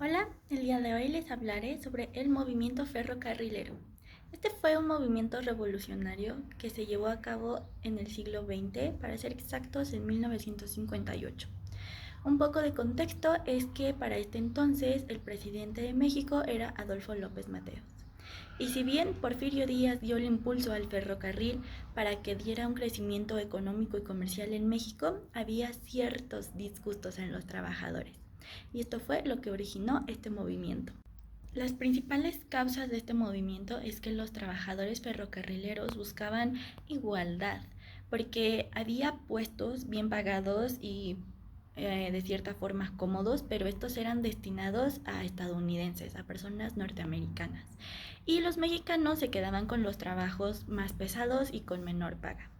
Hola, el día de hoy les hablaré sobre el movimiento ferrocarrilero. Este fue un movimiento revolucionario que se llevó a cabo en el siglo XX, para ser exactos en 1958. Un poco de contexto es que para este entonces el presidente de México era Adolfo López Mateos. Y si bien Porfirio Díaz dio el impulso al ferrocarril para que diera un crecimiento económico y comercial en México, había ciertos disgustos en los trabajadores. Y esto fue lo que originó este movimiento. Las principales causas de este movimiento es que los trabajadores ferrocarrileros buscaban igualdad, porque había puestos bien pagados y de cierta forma cómodos, pero estos eran destinados a estadounidenses, a personas norteamericanas. Y los mexicanos se quedaban con los trabajos más pesados y con menor paga.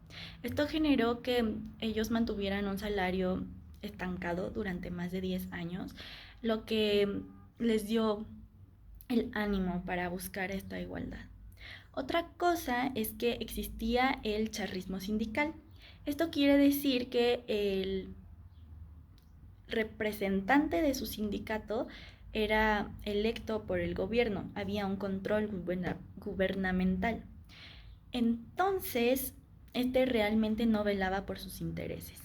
Esto generó que ellos mantuvieran un salario estancado durante más de 10 años, lo que les dio el ánimo para buscar esta igualdad. Otra cosa es que existía el charrismo sindical. Esto quiere decir que el representante de su sindicato era electo por el gobierno, había un control gubernamental. Entonces, este realmente no velaba por sus intereses.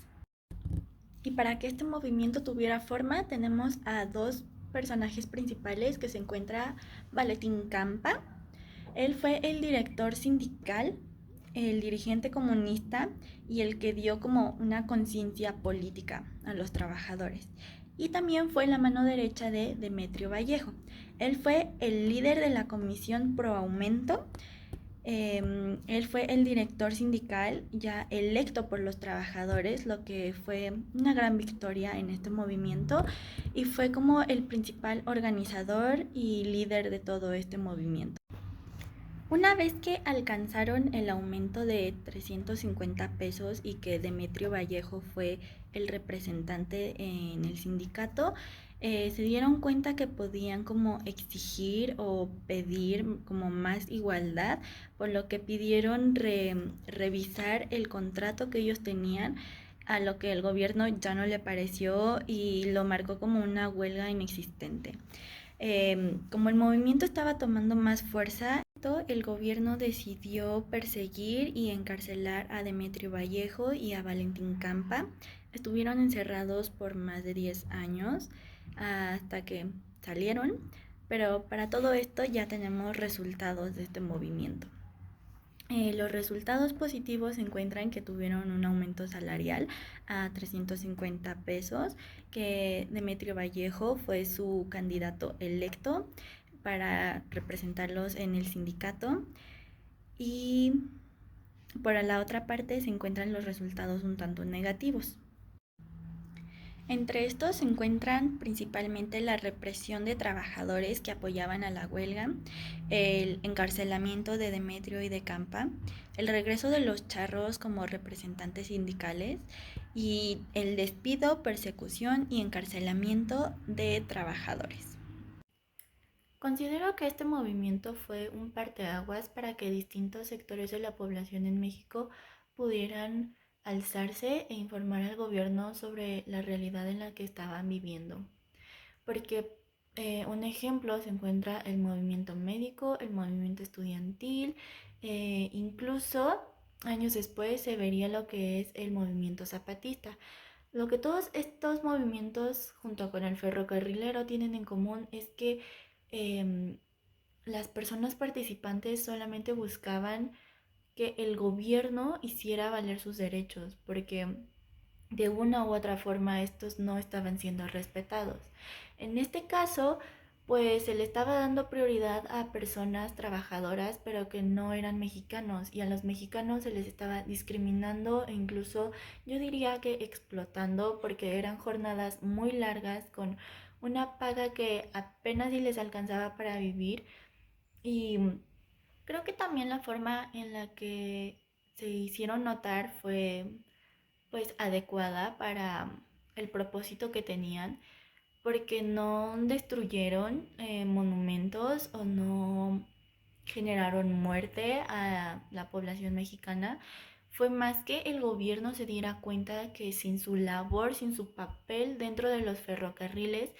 Y para que este movimiento tuviera forma, tenemos a dos personajes principales que se encuentra Valentín Campa. Él fue el director sindical, el dirigente comunista y el que dio como una conciencia política a los trabajadores. Y también fue la mano derecha de Demetrio Vallejo. Él fue el líder de la Comisión Pro Aumento. Él fue el director sindical ya electo por los trabajadores, lo que fue una gran victoria en este movimiento, y fue como el principal organizador y líder de todo este movimiento. Una vez que alcanzaron el aumento de 350 pesos y que Demetrio Vallejo fue el representante en el sindicato, se dieron cuenta que podían como exigir o pedir como más igualdad, por lo que pidieron revisar el contrato que ellos tenían, a lo que el gobierno ya no le pareció y lo marcó como una huelga inexistente. Como el movimiento estaba tomando más fuerza, el gobierno decidió perseguir y encarcelar a Demetrio Vallejo y a Valentín Campa. Estuvieron encerrados por más de 10 años hasta que salieron, pero para todo esto ya tenemos resultados de este movimiento. Los resultados positivos se encuentran que tuvieron un aumento salarial a 350 pesos, que Demetrio Vallejo fue su candidato electo para representarlos en el sindicato, y por la otra parte se encuentran los resultados un tanto negativos. Entre estos se encuentran principalmente la represión de trabajadores que apoyaban a la huelga, el encarcelamiento de Demetrio y de Campa, el regreso de los charros como representantes sindicales y el despido, persecución y encarcelamiento de trabajadores. Considero que este movimiento fue un parteaguas para que distintos sectores de la población en México pudieran alzarse e informar al gobierno sobre la realidad en la que estaban viviendo. Porque un ejemplo se encuentra el movimiento médico, el movimiento estudiantil, incluso años después se vería lo que es el movimiento zapatista. Lo que todos estos movimientos junto con el ferrocarrilero tienen en común es que eh, las personas participantes solamente buscaban que el gobierno hiciera valer sus derechos, porque de una u otra forma estos no estaban siendo respetados. En este caso, pues se le estaba dando prioridad a personas trabajadoras, pero que no eran mexicanos, y a los mexicanos se les estaba discriminando e incluso yo diría que explotando, porque eran jornadas muy largas con una paga que apenas si les alcanzaba para vivir. Y creo que también la forma en la que se hicieron notar fue pues adecuada para el propósito que tenían, porque no destruyeron monumentos o no generaron muerte a la población mexicana. Fue más que el gobierno se diera cuenta que sin su labor, sin su papel dentro de los ferrocarriles,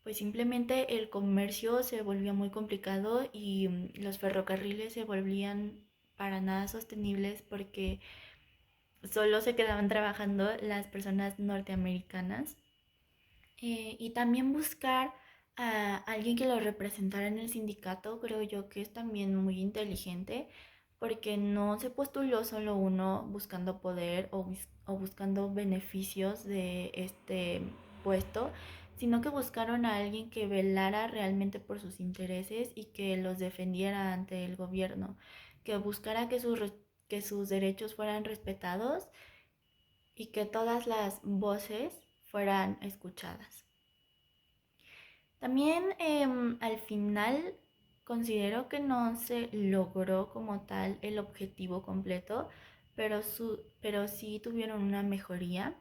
pues simplemente el comercio se volvió muy complicado y los ferrocarriles se volvían para nada sostenibles porque solo se quedaban trabajando las personas norteamericanas. Y también buscar a alguien que lo representara en el sindicato, creo yo que es también muy inteligente, porque no se postuló solo uno buscando poder o buscando beneficios de este puesto, sino que buscaron a alguien que velara realmente por sus intereses y que los defendiera ante el gobierno, que buscara que sus derechos fueran respetados y que todas las voces fueran escuchadas. También al final considero que no se logró como tal el objetivo completo, pero sí tuvieron una mejoría.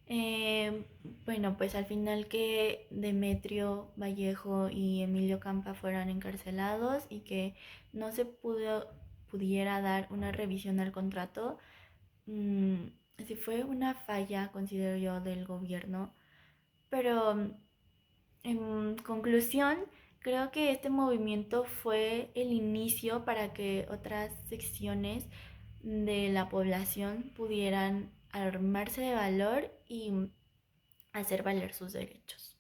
Eh, bueno, pues al final que Demetrio Vallejo y Emilio Campa fueran encarcelados y que no se pudiera dar una revisión al contrato, mmm, sí fue una falla, considero yo, del gobierno, pero en conclusión, creo que este movimiento fue el inicio para que otras secciones de la población pudieran armarse de valor y hacer valer sus derechos.